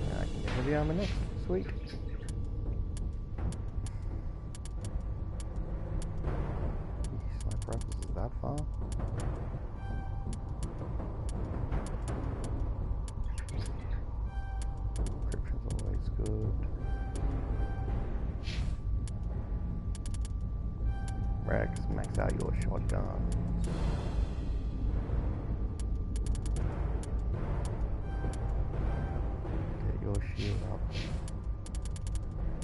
Yeah, I can get heavy armor next. Sweet. Is that far? Encryption's always good. Rex, max out your shotgun. Get your shield up.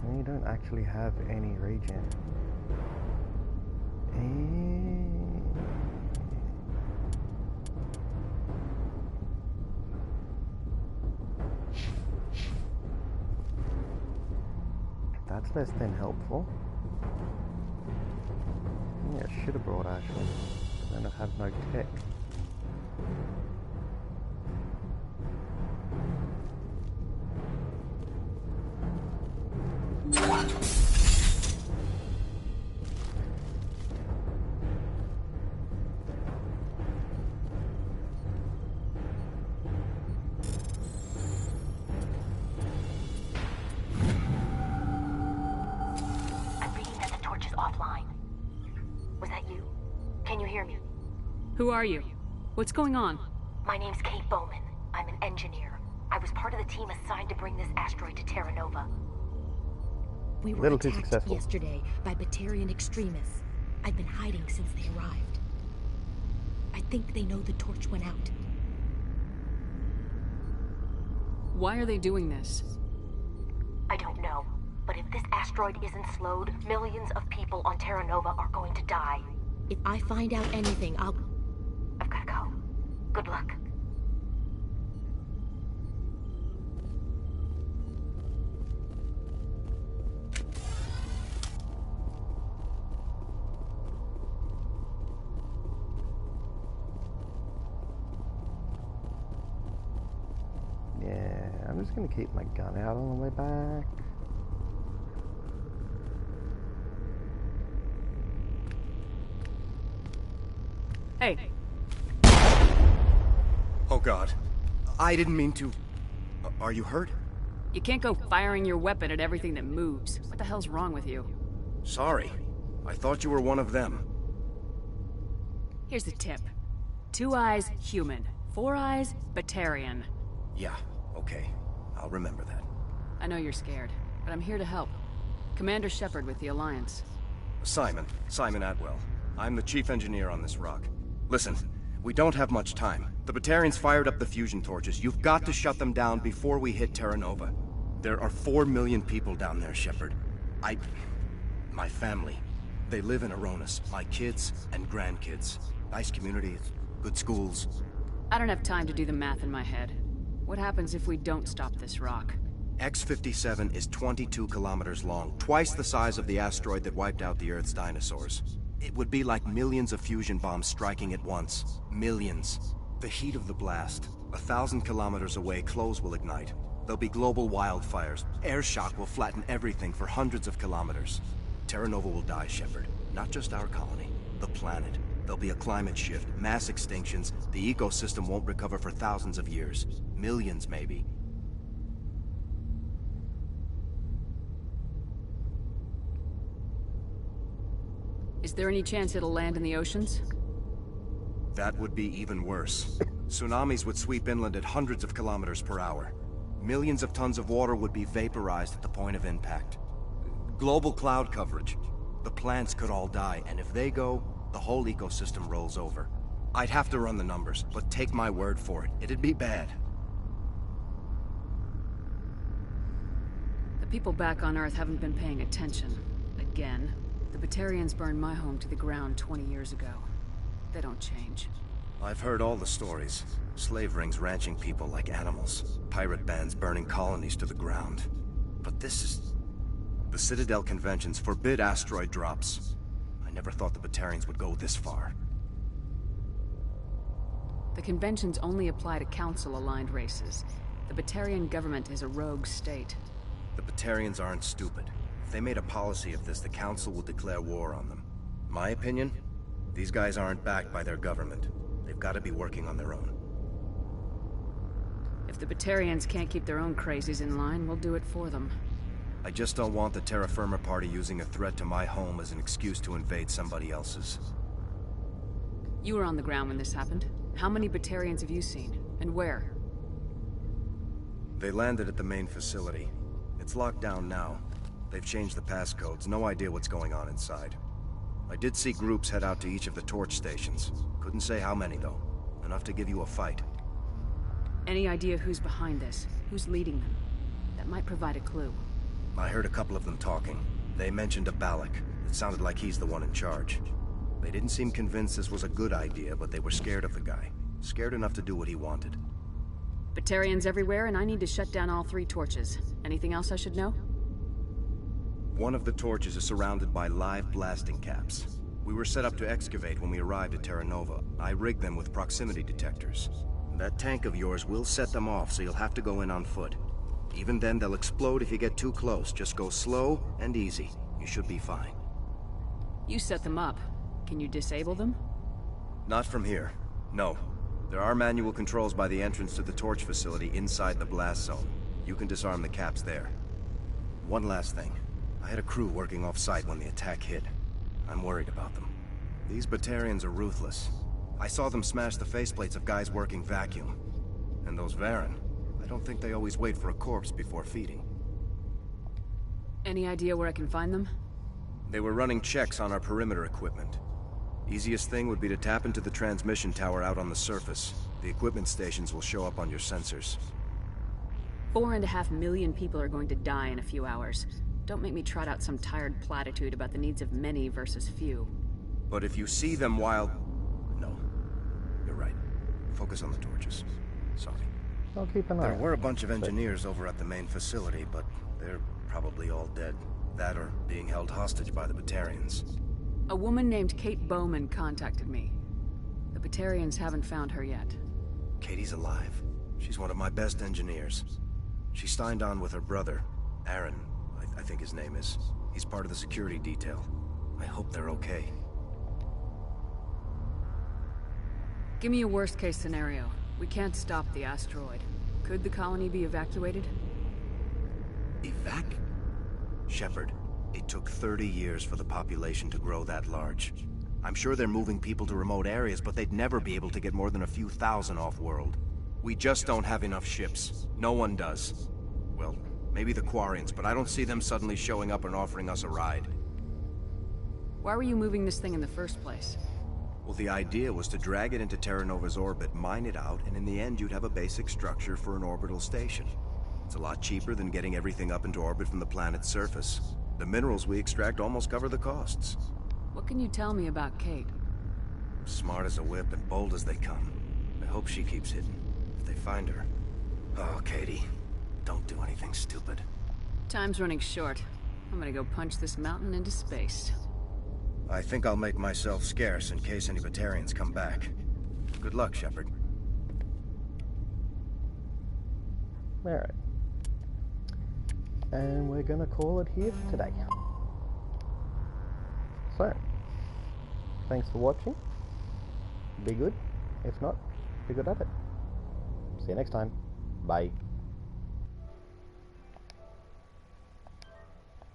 And you don't actually have any regen. That's less than helpful. Yeah, I should have brought Ashley. Then I'd have no tech. Who are you? What's going on? My name's Kate Bowman. I'm an engineer. I was part of the team assigned to bring this asteroid to Terra Nova. We were attacked yesterday by Batarian extremists. I've been hiding since they arrived. I think they know the torch went out. Why are they doing this? I don't know. But if this asteroid isn't slowed, millions of people on Terra Nova are going to die. If I find out anything, I've gotta go. Good luck. Yeah, I'm just gonna keep my gun out on the way back. Hey. Oh God. I didn't mean to... Are you hurt? You can't go firing your weapon at everything that moves. What the hell's wrong with you? Sorry. I thought you were one of them. Here's the tip. 2 eyes, human. 4 eyes, Batarian. Yeah, okay. I'll remember that. I know you're scared, but I'm here to help. Commander Shepard with the Alliance. Simon Atwell. I'm the chief engineer on this rock. Listen, we don't have much time. The Batarians fired up the fusion torches. You've got to shut them down before we hit Terra Nova. There are 4 million people down there, Shepard. My family. They live in Aronis. My kids and grandkids. Nice community, good schools. I don't have time to do the math in my head. What happens if we don't stop this rock? X-57 is 22 kilometers long, twice the size of the asteroid that wiped out the Earth's dinosaurs. It would be like millions of fusion bombs striking at once. Millions. The heat of the blast. 1,000 kilometers away, clothes will ignite. There'll be global wildfires. Air shock will flatten everything for hundreds of kilometers. Terra Nova will die, Shepard. Not just our colony. The planet. There'll be a climate shift, mass extinctions. The ecosystem won't recover for thousands of years. Millions, maybe. Is there any chance it'll land in the oceans? That would be even worse. Tsunamis would sweep inland at hundreds of kilometers per hour. Millions of tons of water would be vaporized at the point of impact. Global cloud coverage. The plants could all die, and if they go, the whole ecosystem rolls over. I'd have to run the numbers, but take my word for it. It'd be bad. The people back on Earth haven't been paying attention. Again. The Batarians burned my home to the ground 20 years ago. They don't change. I've heard all the stories. Slave rings ranching people like animals. Pirate bands burning colonies to the ground. But this is... The Citadel conventions forbid asteroid drops. I never thought the Batarians would go this far. The conventions only apply to Council-aligned races. The Batarian government is a rogue state. The Batarians aren't stupid. If they made a policy of this, the Council will declare war on them. My opinion? These guys aren't backed by their government. They've got to be working on their own. If the Batarians can't keep their own crazies in line, we'll do it for them. I just don't want the Terra Firma Party using a threat to my home as an excuse to invade somebody else's. You were on the ground when this happened. How many Batarians have you seen? And where? They landed at the main facility. It's locked down now. They've changed the passcodes. No idea what's going on inside. I did see groups head out to each of the torch stations. Couldn't say how many, though. Enough to give you a fight. Any idea who's behind this? Who's leading them? That might provide a clue. I heard a couple of them talking. They mentioned a Balak. It sounded like he's the one in charge. They didn't seem convinced this was a good idea, but they were scared of the guy. Scared enough to do what he wanted. Batarians everywhere, and I need to shut down all 3 torches. Anything else I should know? One of the torches is surrounded by live blasting caps. We were set up to excavate when we arrived at Terra Nova. I rigged them with proximity detectors. That tank of yours will set them off, so you'll have to go in on foot. Even then, they'll explode if you get too close. Just go slow and easy. You should be fine. You set them up. Can you disable them? Not from here. No. There are manual controls by the entrance to the torch facility inside the blast zone. You can disarm the caps there. One last thing. I had a crew working off-site when the attack hit. I'm worried about them. These Batarians are ruthless. I saw them smash the faceplates of guys working vacuum. And those Varren, I don't think they always wait for a corpse before feeding. Any idea where I can find them? They were running checks on our perimeter equipment. Easiest thing would be to tap into the transmission tower out on the surface. The equipment stations will show up on your sensors. 4.5 million people are going to die in a few hours. Don't make me trot out some tired platitude about the needs of many versus few. But if you see them while... No. You're right. Focus on the torches. Sorry. I'll keep an eye. There were a bunch of engineers over at the main facility, but they're probably all dead. That or being held hostage by the Batarians. A woman named Kate Bowman contacted me. The Batarians haven't found her yet. Katie's alive. She's one of my best engineers. She signed on with her brother, Aaron, I think his name is. He's part of the security detail. I hope they're okay. Give me a worst-case scenario. We can't stop the asteroid. Could the colony be evacuated? Shepard, it took 30 years for the population to grow that large. I'm sure they're moving people to remote areas, but they'd never be able to get more than a few thousand off-world. We just don't have enough ships. No one does. Well, maybe the Quarians, but I don't see them suddenly showing up and offering us a ride. Why were you moving this thing in the first place? Well, the idea was to drag it into Terra Nova's orbit, mine it out, and in the end you'd have a basic structure for an orbital station. It's a lot cheaper than getting everything up into orbit from the planet's surface. The minerals we extract almost cover the costs. What can you tell me about Kate? Smart as a whip and bold as they come. I hope she keeps hidden. If they find her... Oh, Katie. Don't do anything stupid. Time's running short. I'm gonna go punch this mountain into space. I think I'll make myself scarce in case any Batarians come back. Good luck, Shepard. Alright. And we're gonna call it here for today. So, thanks for watching. Be good. If not, be good at it. See you next time. Bye.